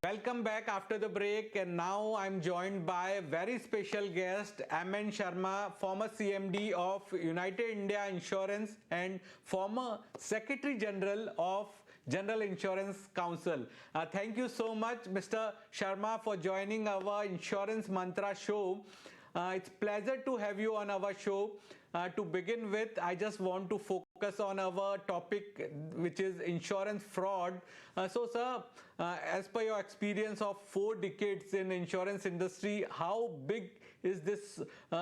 Welcome back after the break, and now I'm joined by a very special guest, Sarma, former CMD of United India Insurance and former Secretary General of General Insurance Council. Thank you so much, Mr. Sharma, for joining our Insurance Mantra show. It's pleasure to have you on our show. To begin with, I just want to focus on our topic, which is insurance fraud. So, sir, as per your experience of 4 decades in insurance industry, how big is this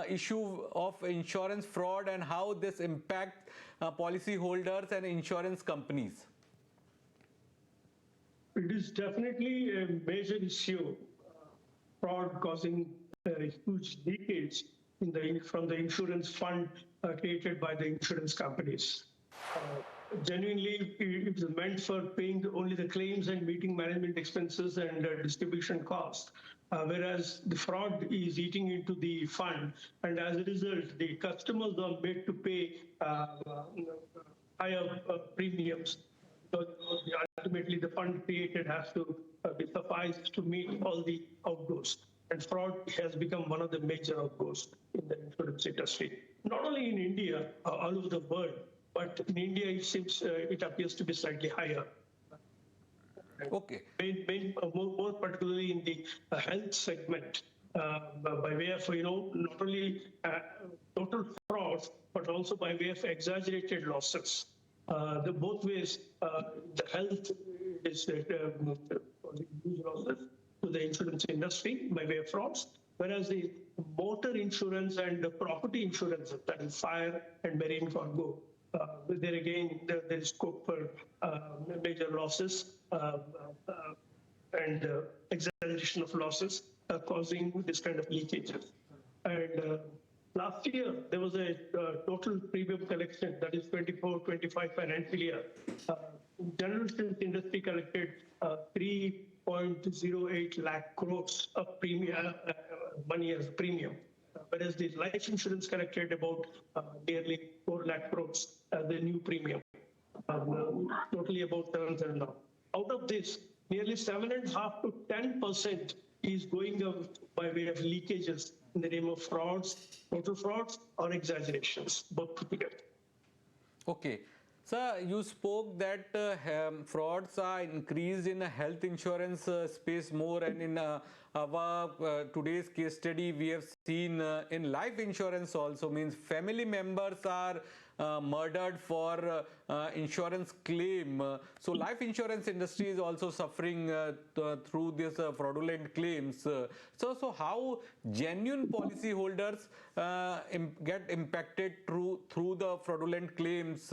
issue of insurance fraud and how this impacts policyholders and insurance companies? It is definitely a major issue, fraud causing huge leakage from the insurance fund created by the insurance companies. Genuinely, it is meant for paying only the claims and meeting management expenses and distribution costs, whereas the fraud is eating into the fund, and as a result, the customers are made to pay higher premiums. So ultimately, the fund created has to be sufficed to meet all the outgoes. And fraud has become one of the major outgoes in the insurance industry. Not only in India, all over the world, but in India, it seems it appears to be slightly higher. Okay. More particularly in the health segment, by way of not only total fraud, but also by way of exaggerated losses. The both ways, the health is huge losses to the insurance industry by way of frauds, whereas the motor insurance and the property insurance, that is fire and marine cargo, there again, there is scope for major losses and exaggeration of losses causing this kind of leakages. And last year, there was a total premium collection, that is 24-25 financial year. General insurance industry collected 3.08 lakh crores of premium, money as premium, whereas the life insurance collected about nearly 4 lakh crores as the new premium, totally about 7,000 now. Out of this, nearly 7.5 to 10% is going out by way of leakages in the name of frauds, total frauds, or exaggerations, both put together. Okay. Sir, you spoke that frauds are increased in the health insurance space more, and in our today's case study, we have seen in life insurance also, means family members are murdered for insurance claim. So life insurance industry is also suffering through this fraudulent claims. So how genuine policyholders get impacted through the fraudulent claims?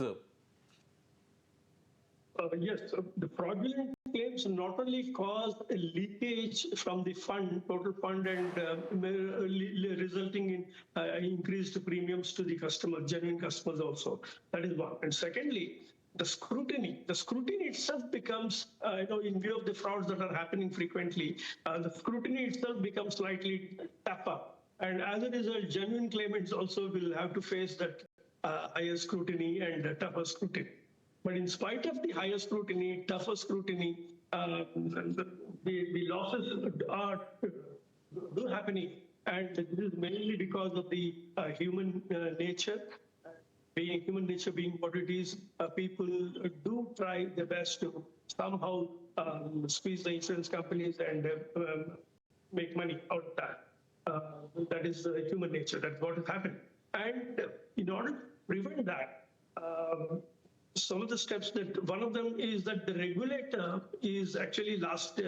Yes, the fraudulent claims not only cause a leakage from the fund, total fund, and resulting in increased premiums to the customer, genuine customers also. That is one. And secondly, the scrutiny. The scrutiny itself becomes, in view of the frauds that are happening frequently, the scrutiny itself becomes slightly tougher. And as a result, genuine claimants also will have to face that higher scrutiny and tougher scrutiny. But in spite of the higher scrutiny, tougher scrutiny, the losses are happening. And this is mainly because of the human nature. Human nature being what it is, people do try their best to somehow squeeze the insurance companies and make money out of that. That is human nature. That's what has happened. And in order to prevent that, some of the steps that one of them is that the regulator is actually last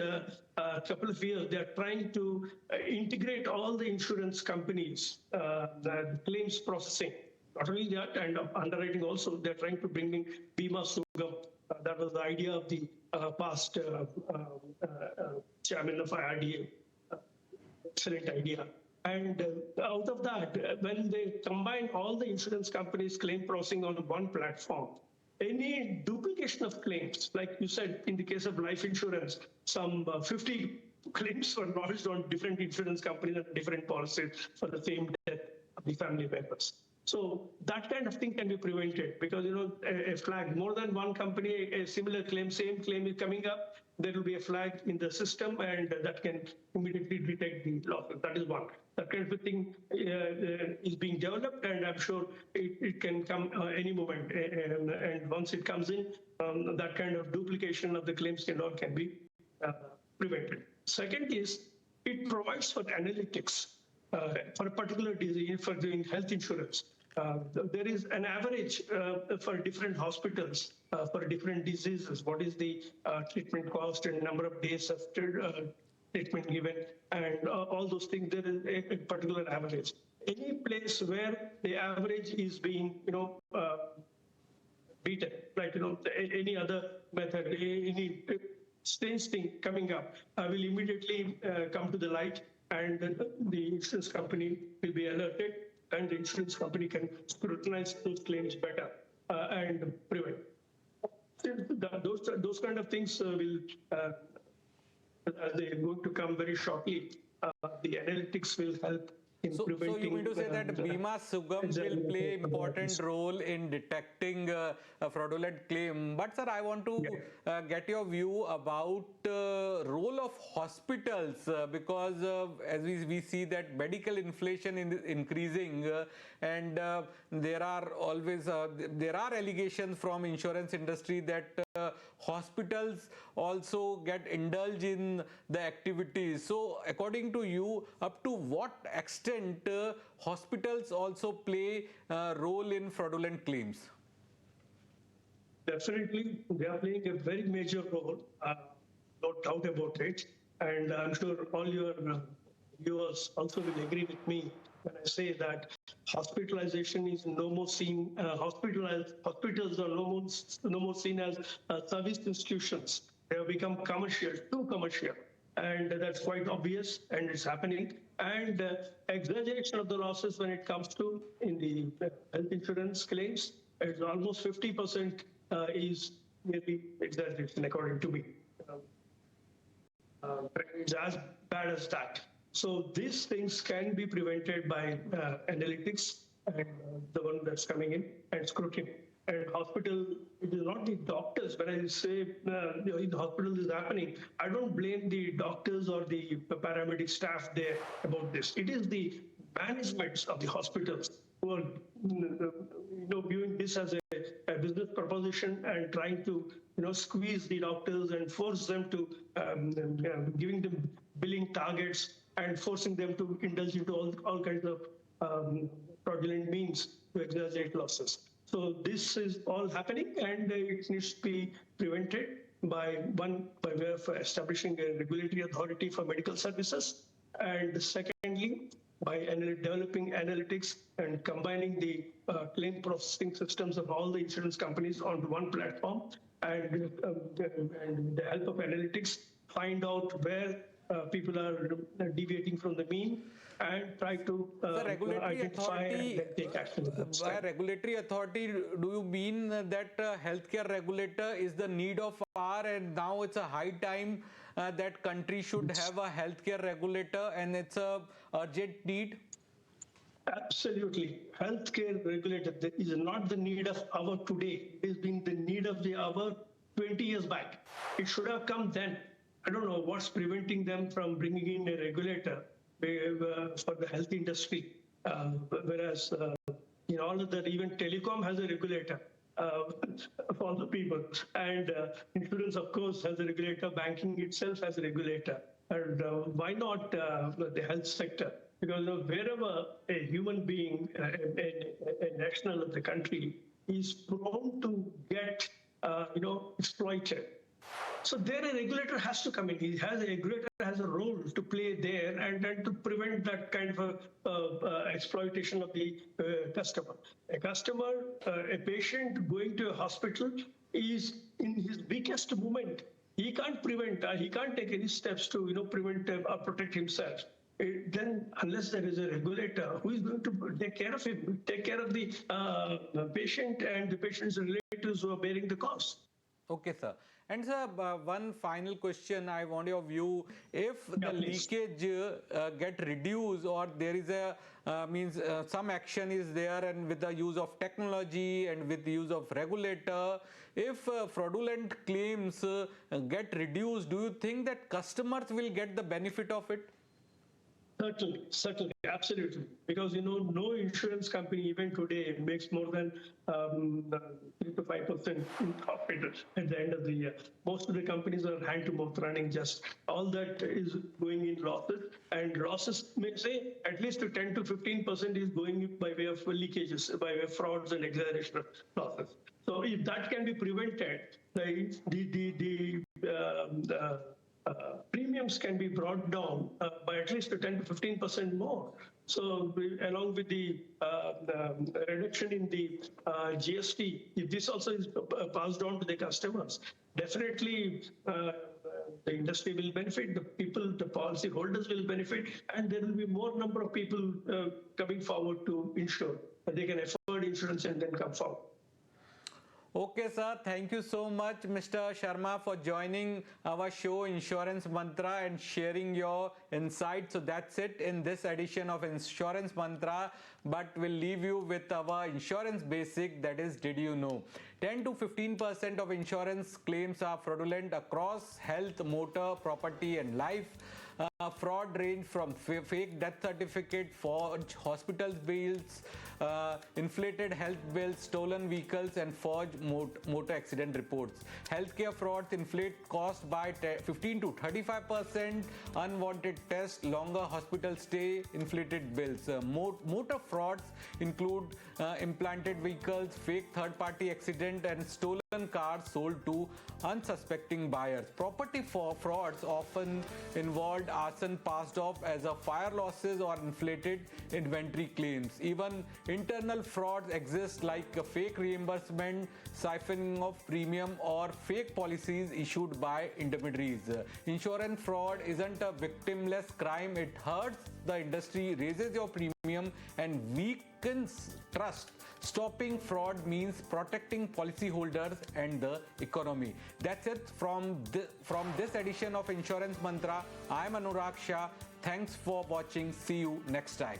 couple of years, they are trying to integrate all the insurance companies, the claims processing. Not only that, and underwriting also, they're trying to bring in Bima Sugam. That was the idea of the past chairman of IRDA. Excellent idea. And out of that, when they combine all the insurance companies' claim processing on one platform, any duplication of claims, like you said, in the case of life insurance, some 50 claims were lodged on different insurance companies and different policies for the same death of the family members. So that kind of thing can be prevented because, a flag, more than one company, a similar claim, same claim is coming up, there will be a flag in the system and that can immediately detect the losses. That is one. That kind of a thing is being developed and I'm sure it can come any moment. And once it comes in, that kind of duplication of the claims can be prevented. Second is it provides for analytics for a particular disease, for doing health insurance. There is an average for different hospitals for different diseases. What is the treatment cost and number of days of treatment given and all those things. There is a particular average. Any place where the average is being, beaten, like, any other method, any strange thing coming up will immediately come to the light and the insurance company will be alerted and the insurance company can scrutinize those claims better and prevent. Those kind of things will, as they're going to come very shortly, the analytics will help in preventing. So you mean to say that Bima Sugam will play important role in detecting a fraudulent claim. But sir, I want to get your view about role of hospitals because as we see that medical inflation is increasing and there are always there are allegations from insurance industry that hospitals also get indulged in the activities. So according to you, up to what extent hospitals also play a role in fraudulent claims? Definitely, they are playing a very major role, no doubt about it. And I'm sure all your viewers also will agree with me when I say that hospitalization is no more seen, hospitals are no more seen as service institutions. They have become commercial, too commercial. And that's quite obvious and it's happening. And exaggeration of the losses when it comes to in the health insurance claims, it's almost 50% is maybe exaggeration according to me. It's as bad as that. So these things can be prevented by analytics and the one that's coming in and scrutiny. And hospital, it is not the doctors. When I say in the hospital is happening, I don't blame the doctors or the paramedic staff there about this. It is the managements of the hospitals who are viewing this as a business proposition and trying to squeeze the doctors and force them to giving them billing targets and forcing them to indulge into all kinds of fraudulent means to exaggerate losses. So this is all happening and it needs to be prevented by way of establishing a regulatory authority for medical services, and secondly, by developing analytics and combining the claim processing systems of all the insurance companies onto one platform, and with the help of analytics, find out where people are deviating from the mean and try to identify and take action. By regulatory authority, do you mean that healthcare regulator is the need of hour and now it's a high time that country should have a healthcare regulator and it's a urgent need? Absolutely. Healthcare regulator is not the need of hour today. It has been the need of the hour 20 years back. It should have come then. I don't know what's preventing them from bringing in a regulator for the health industry, whereas all of that, even telecom has a regulator for all the people, and insurance, of course, has a regulator. Banking itself has a regulator, and why not the health sector? Because wherever a human being, a national of the country, is prone to get exploited. So there a regulator has to come in. A regulator has a role to play there and to prevent that kind of exploitation of the customer. A patient going to a hospital is in his weakest moment. He can't he can't take any steps to prevent or protect himself. Then unless there is a regulator who is going to take care of him, take care of the patient and the patient's relatives who are bearing the cost. Okay, sir. And sir, one final question I want your view. If the please. leakage get reduced, or there is a some action is there, and with the use of technology and with the use of regulator, if fraudulent claims get reduced, do you think that customers will get the benefit of it? Certainly, absolutely. Because no insurance company even today makes more than 3 to 5% in profit at the end of the year. Most of the companies are hand to mouth running. Just all that is going in losses, and losses may say at least to 10 to 15% is going by way of leakages, by way of frauds and exaggeration of losses. So if that can be prevented, the premiums can be brought down by at least 10 to 15% more. So along with the reduction in the GST, if this also is passed on to the customers, definitely the industry will benefit, the people, the policy holders will benefit, and there will be more number of people coming forward to insure. They can afford insurance and then come forward. Okay, sir. Thank you so much, Mr. Sharma, for joining our show Insurance Mantra and sharing your insights. So that's it in this edition of Insurance Mantra. But we'll leave you with our insurance basic, that is, did you know? 10 to 15% of insurance claims are fraudulent across health, motor, property, and life. Fraud range from fake death certificate, forged hospital bills, inflated health bills, stolen vehicles, and forged motor accident reports. Healthcare frauds inflate cost by 15 to 35%. Unwanted tests, longer hospital stay, inflated bills. Motor frauds include implanted vehicles, fake third-party accident, and stolen cars sold to unsuspecting buyers. Property frauds often involved arson passed off as a fire losses or inflated inventory claims. Even internal frauds exist, like a fake reimbursement, siphoning of premium, or fake policies issued by intermediaries. Insurance fraud isn't a victimless crime. It hurts the industry, raises your premium, and weakens trust. Stopping fraud means protecting policyholders and the economy. That's it from this edition of Insurance Mantra. I'm Anurag Shah. Thanks for watching. See you next time.